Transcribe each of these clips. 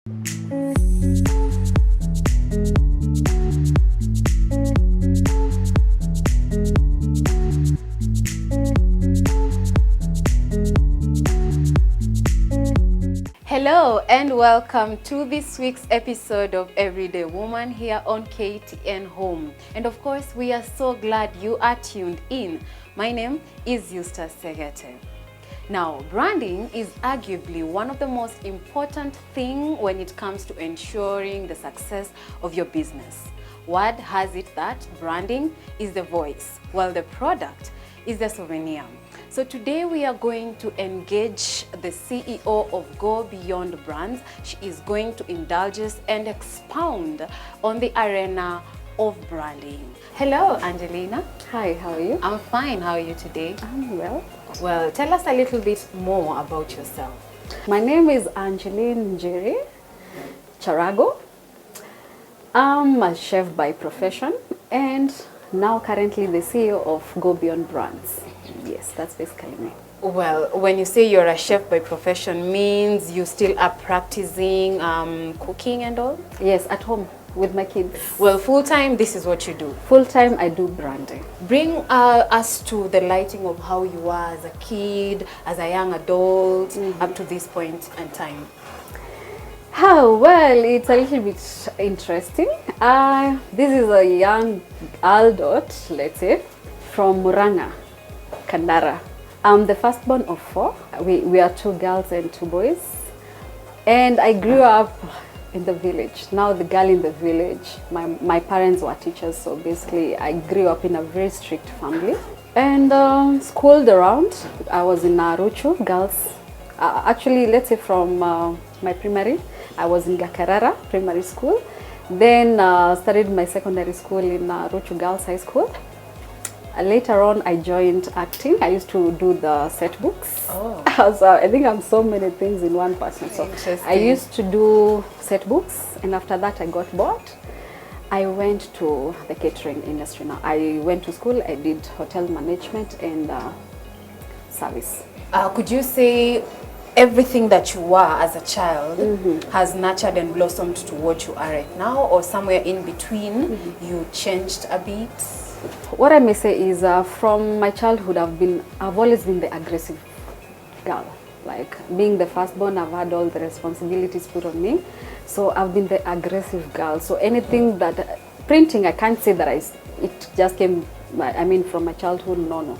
Hello and welcome to this week's episode of Everyday Woman here on KTN Home. And of course, we are so glad you are tuned in. My name is Eustace Segete. Now, branding is arguably one of the most important things when it comes to ensuring the success of your business. Word has it that branding is the voice, while the product is the souvenir. So today we are going to engage the CEO of Go Beyond Brands. She is going to indulge us and expound on the arena of branding. Hello, Angelina. Hi, how are you? I'm fine. How are you today? I'm well. Well, tell us a little bit more about yourself. My name is Angeline Njeri Charago. I'm a chef by profession and now currently the CEO of Go Beyond Brands. Yes, that's basically me. Well, when you say you're a chef by profession, means you still are practicing cooking and all? Yes, at home with my kids. Well, full-time, this is what you do. Full-time, I do branding. Bring us to the lighting of how you were as a kid, as a young adult, up to this point in time. Oh, well, it's a little bit interesting. This is a young adult, let's say, from Muranga, Kandara. I'm the firstborn of 4. We are 2 girls and 2 boys. And I grew up in the village. Now the girl in the village. My parents were teachers, so basically I grew up in a very strict family. And schooled around. I was in Ruchu, girls. Actually, let's say from my primary, I was in Gakarara Primary School. Then started my secondary school in Ruchu Girls High School. Later on, I joined acting. I used to do the set books. Oh. So I think I'm so many things in one person. So I used to do set books, and after that I got bored. I went to the catering industry now. I went to school, I did hotel management and service. Could you say everything that you were as a child has nurtured and blossomed to what you are right now, or somewhere in between you changed a bit? What I may say is from my childhood I've always been the aggressive girl. Like being the firstborn, I've had all the responsibilities put on me. So I've been the aggressive girl. So anything that printing, I can't say that it just came, I mean, from my childhood, no.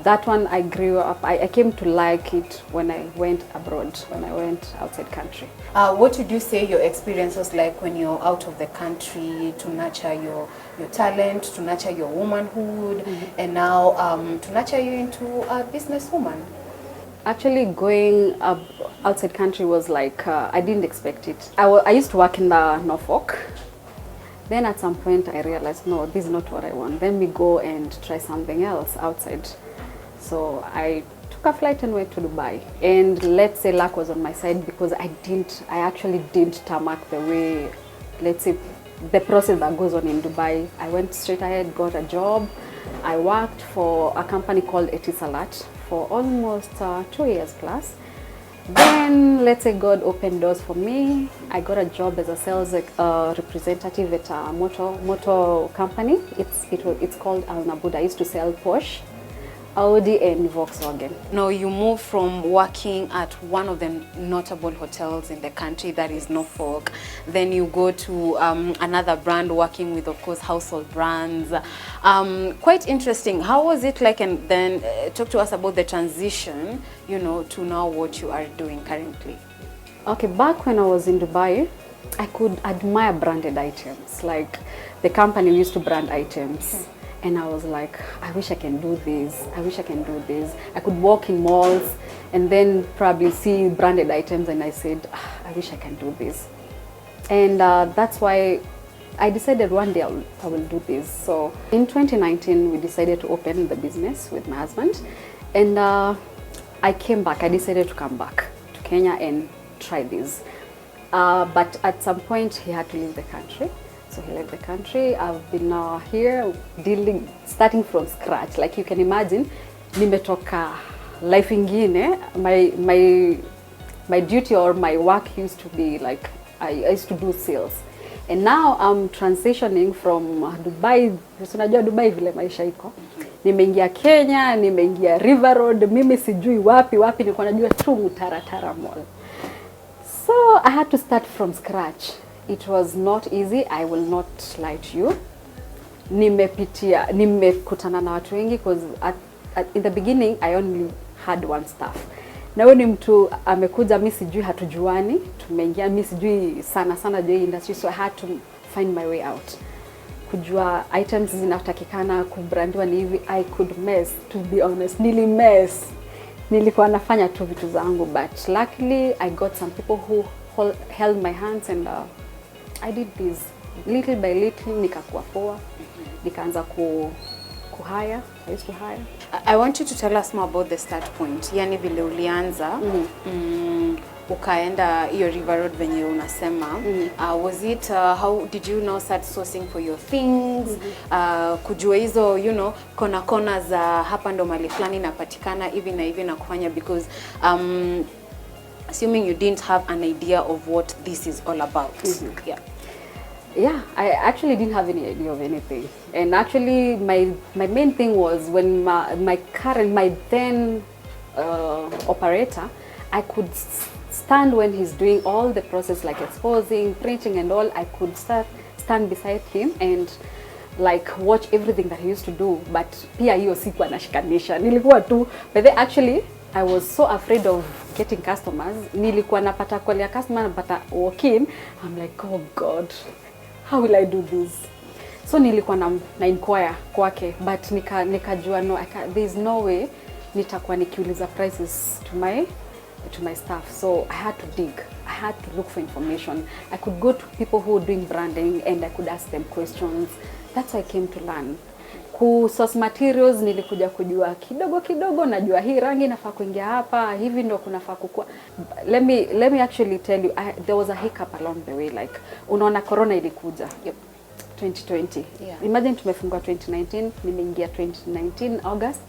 That one I grew up, I came to like it when I went abroad, when I went outside country. What would you say your experience was like when you're out of the country to nurture your talent, to nurture your womanhood, and now to nurture you into a businesswoman? Actually, going outside country was like, I didn't expect it. I used to work in the Norfolk. Then at some point I realized, no, this is not what I want. Then we go and try something else outside. So I took a flight and went to Dubai. And let's say luck was on my side because I actually didn't tarmac the way, let's say, the process that goes on in Dubai. I went straight ahead, got a job. I worked for a company called Etisalat for almost 2 years plus. Then, let's say God opened doors for me. I got a job as a sales representative at a motor company. It's called Al Nabud. I used to sell Porsche, Audi and Volkswagen. Now you moved from working at one of the notable hotels in the country, that is Norfolk. Then you go to another brand working with, of course, household brands. Quite interesting. How was it like? And then talk to us about the transition, to now what you are doing currently. Okay, back when I was in Dubai, I could admire branded items. Like the company used to brand items. And I was like, I wish I can do this. I wish I can do this. I could walk in malls and then probably see branded items and I said, I wish I can do this. And that's why I decided one day I will do this. So in 2019, we decided to open the business with my husband. And I came back. I decided to come back to Kenya and try this. But at some point, he had to leave the country. So he left the country. I've been here starting from scratch. Like you can imagine, nimetoka life ingine. My duty or my work used to be like I used to do sales. And now I'm transitioning from Dubai. Unajua Dubai vile maisha iko. Nimeingia Kenya, nimeingia River Road, mimi sijui wapi nilikuwa najua tu Mutaratara Mall. So I had to start from scratch. It was not easy, I will not lie to you. Nimekutana na watu wengi because in the beginning I only had one staff. Na huyo ni mtu amekuja, mimi sijui, hatujuani, tumeingia, mimi sijui sana juu industry, so I had to find my way out. Kujua items zinatakikana, kubrandiwa ni hivi, I could mess, to be honest. Nilikuwa nafanya tu vitu zangu, but luckily I got some people who held my hands, and I did this little by little, nikakuwa poa, nikaanza hire. I used to hire. I want you to tell us more about the start point. Yani vile ulianza, ukaenda hiyo River Road venye unasema. Was it, how did you now start sourcing for your things? Kujua hizo, you know, kona za hapa ndo mali fulani inapatikana hivi na kufanya, because assuming you didn't have an idea of what this is all about. Yeah, I actually didn't have any idea of anything. And actually my main thing was when my then operator, I could stand when he's doing all the process, like exposing, printing and all. I could stand beside him and like watch everything that he used to do, but pia hiyo siku anashikanisha. Nilikuwa tu, but then actually I was so afraid of getting customers. Nilikuwa napata call ya customer, napata walk in, I'm like, oh God, how will I do this? So nilikuwa na inquire kwake, but nikajua no, there's no way nitakuwa nikiuliza prices to my staff. So I had to dig. I had to look for information. I could go to people who were doing branding and I could ask them questions. That's how I came to learn. Source materials nilikuja kujua kidogo, najua hii rangi inafaa kuingia hapa, hivi ndo kunafaa kukua. Let me actually tell you, there was a hiccup along the way. Like unaona corona ilikuja. Yep. 2020. Yeah. Imagine tumefungwa 2019, nimeingia 2019 August,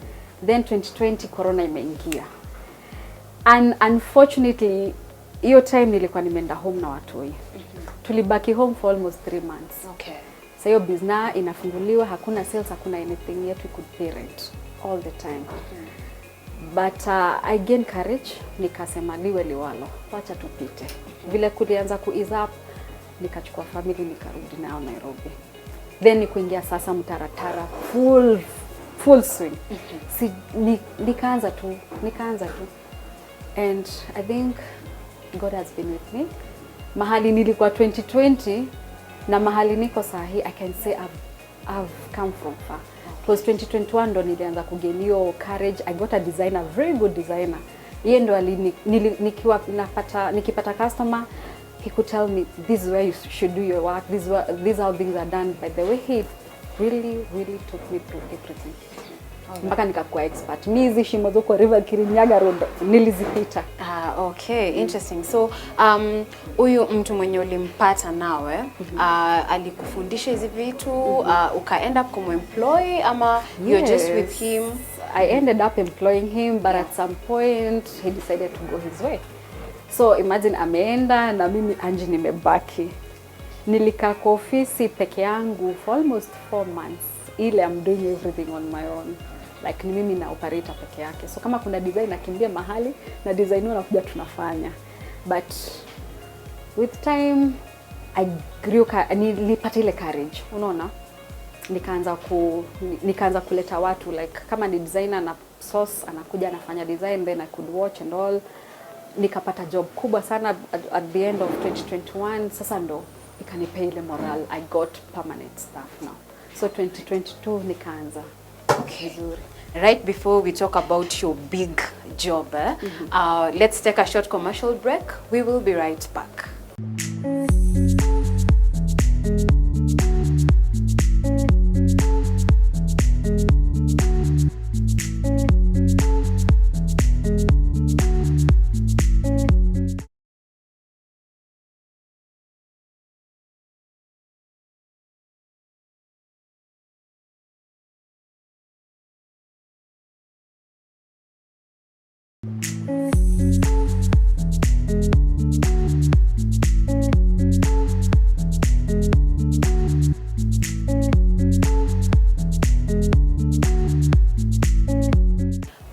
then 2020 corona imeingia. And unfortunately, hiyo time nilikuwa nimeenda home na watoi. Tulibaki home for almost 3 months. Okay. So hiyo business inafunguliwa, hakuna sales, hakuna anything, yet we could pay rent all the time. But I gained courage, nikasema liwe liwalo, wacha tupite. Vile kulianza ease up, nikachukua family nikarudi nao Nairobi. Then nikuingia sasa Mutaratara full swing. Nikaanza tu. And I think God has been with me. Mahali nilikuwa 2020 na mahali niko sahi, I can say I've come from far. It was 2021 ndo nilianza kugenio courage. I got a designer, very good designer. Yeye ndo nikipata customer, he could tell me this is where you should do your work, this is how things are done. By the way, he really took me through everything. Mpaka nikakuwa expert. Mimi hizi shimo zoko River Kirinyaga Road nilizipita. Okay, interesting. So huyu mtu mwenye ulimpata nawe alikufundisha hizi vitu, uka end up kumemploy ama you're just with him? I ended up employing him, but at some point he decided to go his way. So imagine ameenda na mimi Angeline nimebaki. Nilikaa kwa ofisi peke yangu for almost 4 months. Ile I'm doing everything on my own. Like ni mimi na operator peke yake. So kama kuna design nakimbia mahali na designer nakuja tunafanya. But with time I grew, nilipata ile courage. Unaona? Nikaanza kuleta watu, like kama ni designer na source anakuja anafanya design, then I could watch and all. Nikapata job kubwa sana at the end of 2021. Sasa ndo ikanipea ile morale. I got permanent staff now. So 2022 nikaanza. Okay. Right before we talk about your big job, let's take a short commercial break. We will be right back.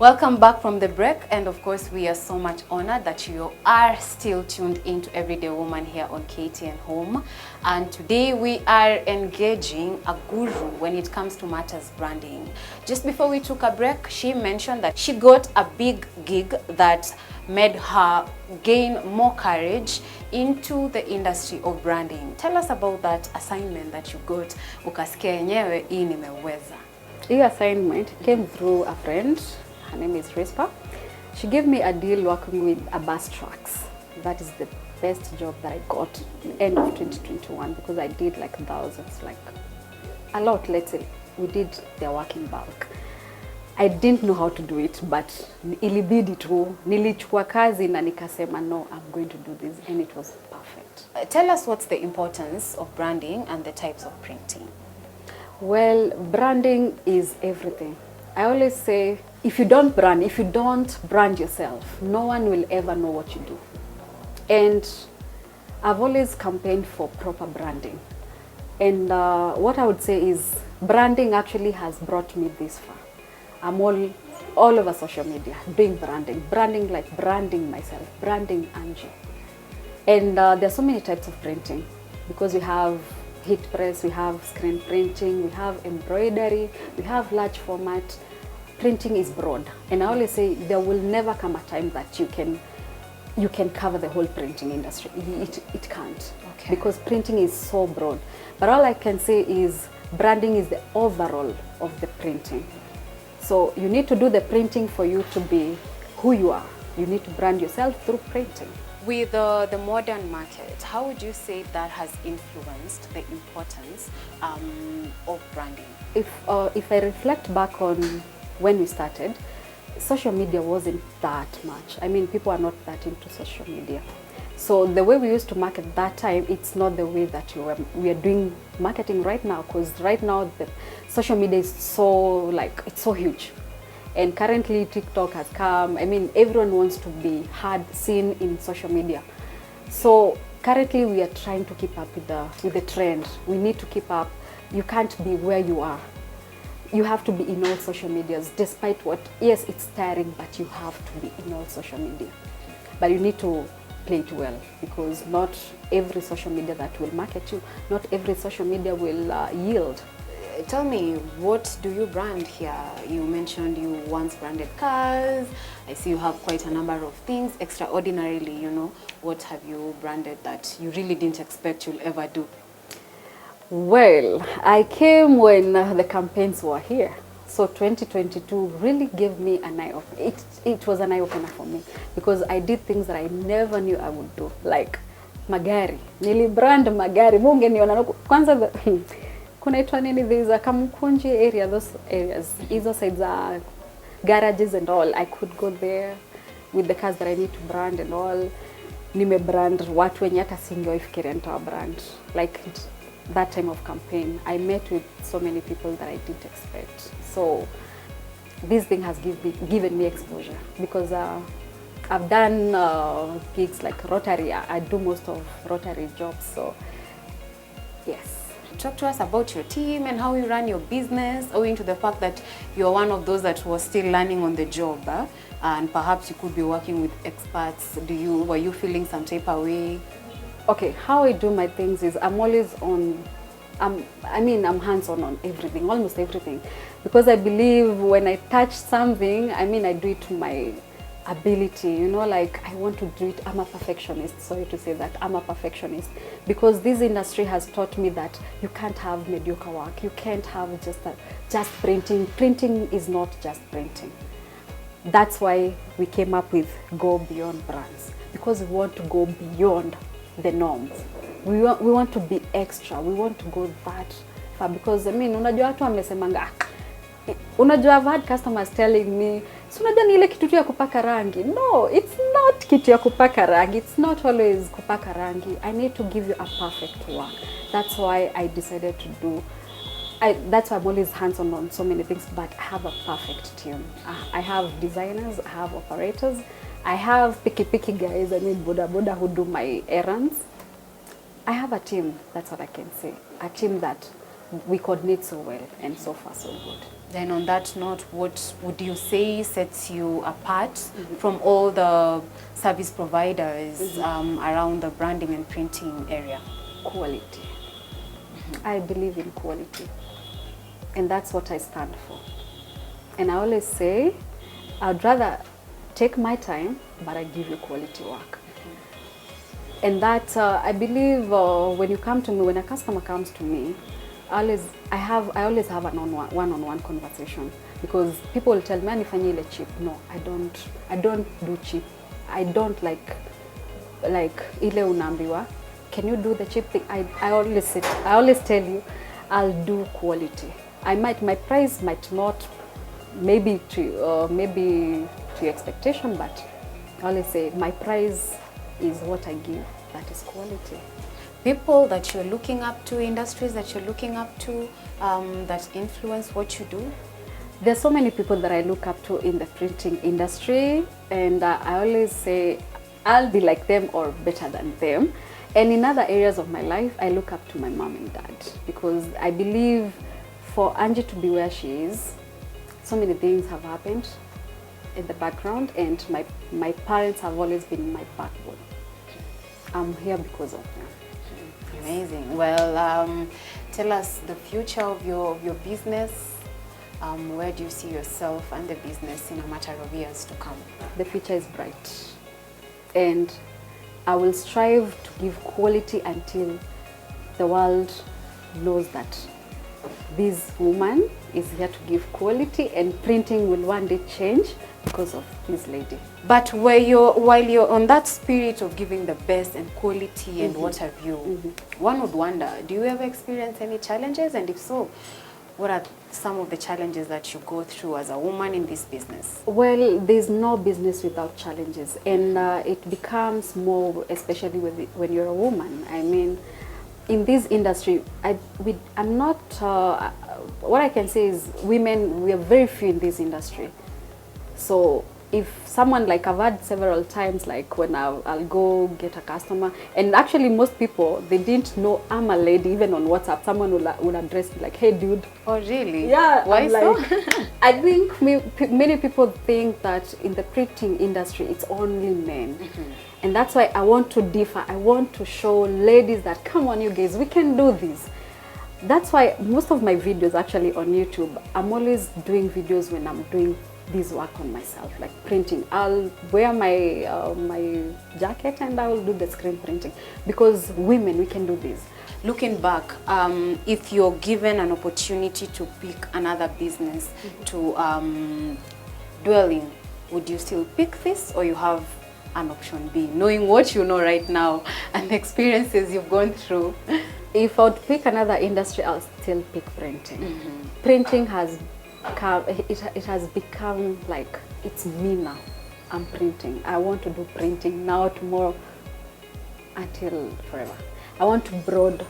Welcome back from the break, and of course we are so much honored that you are still tuned into Everyday Woman here on KTN Home. And today we are engaging a guru when it comes to matters branding. Just before we took a break, she mentioned that she got a big gig that made her gain more courage into the industry of branding. Tell us about that assignment that you got, ukasikia yenyewe hii nimeweza. This assignment came through a friend. Her name is Rispa. She gave me a deal working with a bus trucks. That is the best job that I got end of 2021 because I did like thousands, like a lot, let's say. We did their work in bulk. I didn't know how to do it, but ilibidi tu. Nilichukua kazi na nikasema, no, I'm going to do this, and it was perfect. Tell us what's the importance of branding and the types of printing. Well, branding is everything. I always say, if you don't brand yourself, no one will ever know what you do. And I've always campaigned for proper branding. And what I would say is, branding actually has brought me this far. I'm all over social media doing branding. Branding like branding myself, branding Angie. And there's so many types of printing because we have heat press, we have screen printing, we have embroidery, we have large format. Printing is broad, and I always say there will never come a time that you can cover the whole printing industry. It can't, okay, because printing is so broad. But all I can say is branding is the overall of the printing. So you need to do the printing for you to be who you are. You need to brand yourself through printing. With the modern market, how would you say that has influenced the importance of branding? If I reflect back on when we started, social media wasn't that much. I mean, people are not that into social media. So the way we used to market that time, it's not the way that we are doing marketing right now, because right now the social media is so it's so huge. And currently TikTok has come. I mean, everyone wants to be seen in social media. So currently we are trying to keep up with the trend. We need to keep up. You can't be where you are. You have to be in all social medias, despite what, yes, it's tiring, but you have to be in all social media. But you need to play it well, because not every social media that will market you, not every social media will yield. Tell me, what do you brand here? You mentioned you once branded cars. I see you have quite a number of things. Extraordinarily, you know, what have you branded that you really didn't expect you'll ever do? Well, I came when the campaigns were here. So 2022 really gave me an eye opener. It was an eye opener for me because I did things that I never knew I would do. Like magari. Nilibrand magari. Munge niona kwanza kunaitwa nini, there's a Kamukunji area, those areas. Hizo sides are garages and all. I could go there with the cars that I need to brand and all. Nime brand watu wenye hata singewafikiria nitawa brand. Like that time of campaign, I met with so many people that I didn't expect. So this thing has given me exposure because I've done gigs like Rotary. I do most of Rotary jobs, so yes. Talk to us about your team and how you run your business, owing to the fact that you're one of those that was still learning on the job, and perhaps you could be working with experts. Were you feeling some type of way? Okay, how I do my things is I'm always on, I'm hands-on on everything, almost everything. Because I believe when I touch something, I do it to my ability, you know, like I want to do it. I'm a perfectionist, sorry to say that, I'm a perfectionist. Because this industry has taught me that you can't have mediocre work, you can't have just printing. Printing is not just printing. That's why we came up with Go Beyond Brands, because we want to go beyond the norms. We want to be extra. We want to go that far because unajua watu wamesemanga, unajua I've had customers telling me, so unajua ni ile kitu ya kupaka rangi. No, it's not kitu ya kupaka rangi. It's not always kupaka rangi. I need to give you a perfect work. That's why I decided to do. That's why I'm always hands-on on so many things, but I have a perfect team. I have designers, I have operators, I have picky guys, boda who do my errands. I have a team, that's what I can say. A team that we coordinate so well, and so far so good. Then on that note, what would you say sets you apart from all the service providers around the branding and printing area? Quality. I believe in quality, and that's what I stand for. And I always say, I'd rather take my time, but I give you quality work. And that I believe when you come to me, when a customer comes to me, I always have an one-on-one conversation, because people will tell me, "Nifanye ile cheap." No, I don't do cheap. I don't like ile unaambiwa, can you do the cheap thing? I always tell you, I'll do quality. My price might not maybe to your expectation, but I always say my price is what I give. That is quality. People that you're looking up to, industries that you're looking up to, that influence what you do? There's so many people that I look up to in the printing industry, and I always say I'll be like them or better than them. And in other areas of my life, I look up to my mom and dad, because I believe for Angie to be where she is, so many things have happened in the background, and my parents have always been my backbone. I'm here because of them. Amazing. Well, tell us the future of your business. Where do you see yourself and the business in a matter of years to come? The future is bright, and I will strive to give quality until the world knows that this woman is here to give quality, and printing will one day change because of this lady. But while you're on that spirit of giving the best and quality and what have you, one would wonder, do you ever experience any challenges? And if so, what are some of the challenges that you go through as a woman in this business? Well, there's no business without challenges, and it becomes more, especially when you're a woman. I mean, in this industry, I'm not, what I can say is women, we are very few in this industry. So if someone, like I've had several times, like when I'll go get a customer, and actually most people, they didn't know I'm a lady. Even on WhatsApp, someone will address me like, "Hey dude." Oh really? Yeah. Why so? I think many people think that in the printing industry, it's only men. And that's why I want to differ. I want to show ladies that, come on you guys, we can do this. That's why most of my videos actually on YouTube, I'm always doing videos when I'm doing this work on myself, like printing. I'll wear my my jacket and I will do the screen printing, because women, we can do this. Looking back, if you're given an opportunity to pick another business to dwell in, would you still pick this, or you have an option B, knowing what you know right now and the experiences you've gone through? If I would pick another industry, I'll still pick printing. Printing has it has become like, it's me now. I'm printing. I want to do printing now, tomorrow, until forever. I want to broaden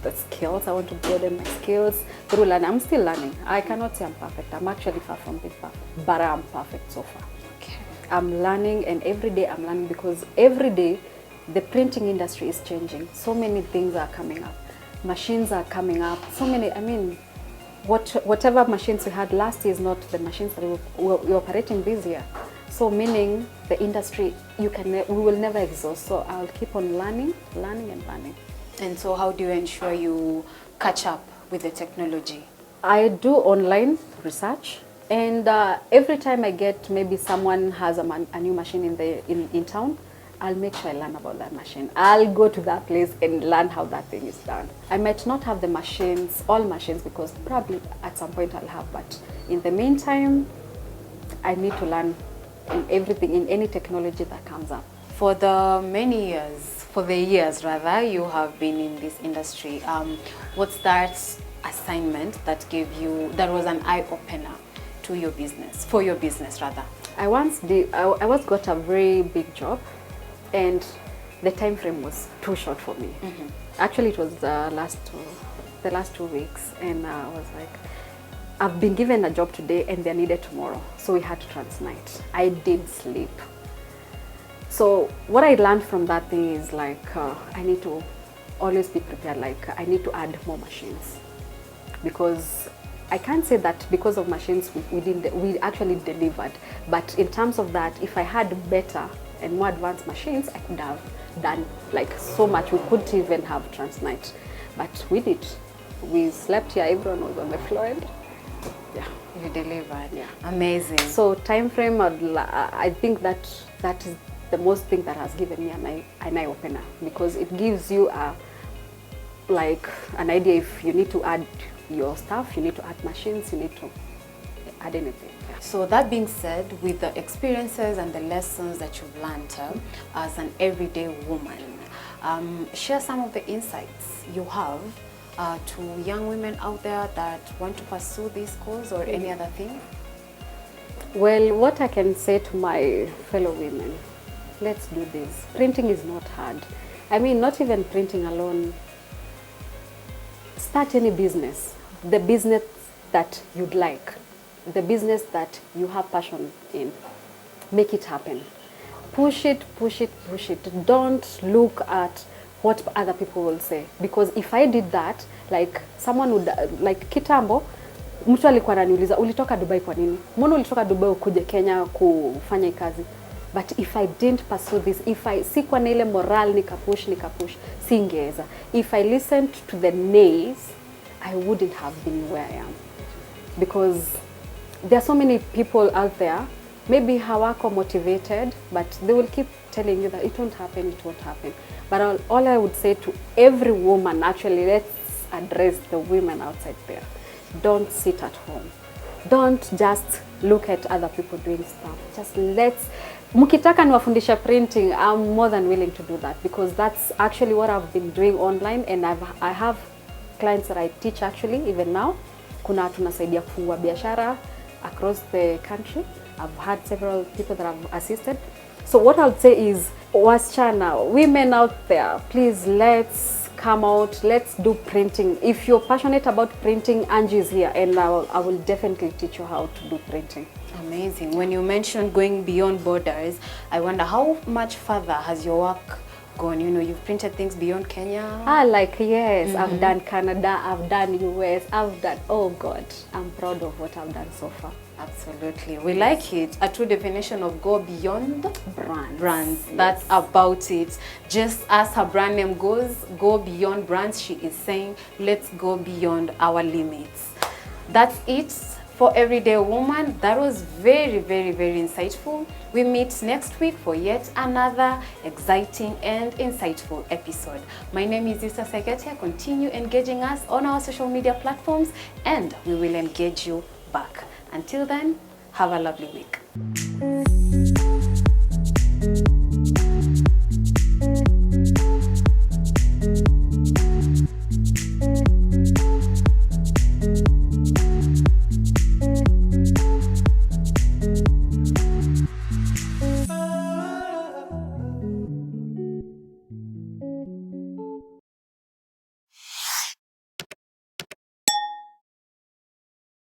the skills. I want to broaden my skills through learning. I'm still learning. I cannot say I'm perfect. I'm actually far from being perfect, but I'm perfect so far. Okay. I'm learning, and every day I'm learning, because every day the printing industry is changing. So many things are coming up. Machines are coming up. So many, I mean, whatever machines we had last year is not the machines that we're operating this year. So meaning the industry, we will never exhaust. So I'll keep on learning and learning. And so how do you ensure you catch up with the technology? I do online research, and every time I get, maybe someone has a new machine in town, I'll make sure I learn about that machine. I'll go to that place and learn how that thing is done. I might not have the machines, all machines, because probably at some point I'll have, but in the meantime, I need to learn in everything, in any technology that comes up. For the years you have been in this industry, what's that assignment that was an eye-opener to your business, for your business rather? I once got a very big job, and the time frame was too short for me. Actually, it was the last 2 weeks, and I was like, I've been given a job today and they're needed tomorrow, so we had to transnight. I didn't sleep. So what I learned from that thing is like, I need to always be prepared. Like, I need to add more machines, because I can't say that because of machines we actually delivered, but in terms of that, if I had better and more advanced machines, I could have done like so much. We couldn't even have Transnight, but we did. We slept here, everyone was on the floor, and yeah, you delivered. Yeah, amazing. So time frame, I think that is the most thing that has given me an eye opener, because it gives you like an idea. If you need to add your stuff, you need to add machines, you need to add anything. Yeah. So that being said, with the experiences and the lessons that you've learned as an everyday woman, share some of the insights you have to young women out there that want to pursue this cause or any other thing. Well, what I can say to my fellow women, let's do this. Printing is not hard. I mean, not even printing alone. Start any business, the business that you'd like, the business that you have passion in. Make it happen. Push it, push it, push it. Don't look at what other people will say, because if I did that, like someone would, like kitambo, mtu alikuwa ananiuliza ulitoka Dubai kwa nini? Mbona ulitoka Dubai ukuje Kenya kufanya kazi? But if I didn't pursue this, if I sikuwa na ile moral nikapush, singeweza. If I listened to the nays, I wouldn't have been where I am. Because there are so many people out there, maybe hawako motivated, but they will keep telling you that it won't happen, it won't happen. But all I would say to every woman, actually, let's address the women outside there. Don't sit at home. Don't just look at other people doing stuff. Just let's, mukitaka niwafundisha printing, I'm more than willing to do that, because that's actually what I've been doing online, and I have clients that I teach actually even now. Kuna tunasaidia kufungua biashara across the country. I've had several people that I've assisted. So what I would say is, wasichana, women out there, please let's come out, let's do printing. If you're passionate about printing, Angie is here, and I will definitely teach you how to do printing. Amazing. When you mentioned going beyond borders, I wonder how much further has your work gone? You know, you've printed things beyond Kenya. Like yes, I've done Canada, I've done US, I've done, oh God, I'm proud of what I've done so far. Absolutely. We like it. A true definition of go beyond brands. Yes. That's about it. Just as her brand name goes, go beyond brands, she is saying, let's go beyond our limits. That's it for Everyday Woman. That was very, very, very insightful. We meet next week for yet another exciting and insightful episode. My name is Yusa Segetia. Continue engaging us on our social media platforms, and we will engage you back. Until then, have a lovely week.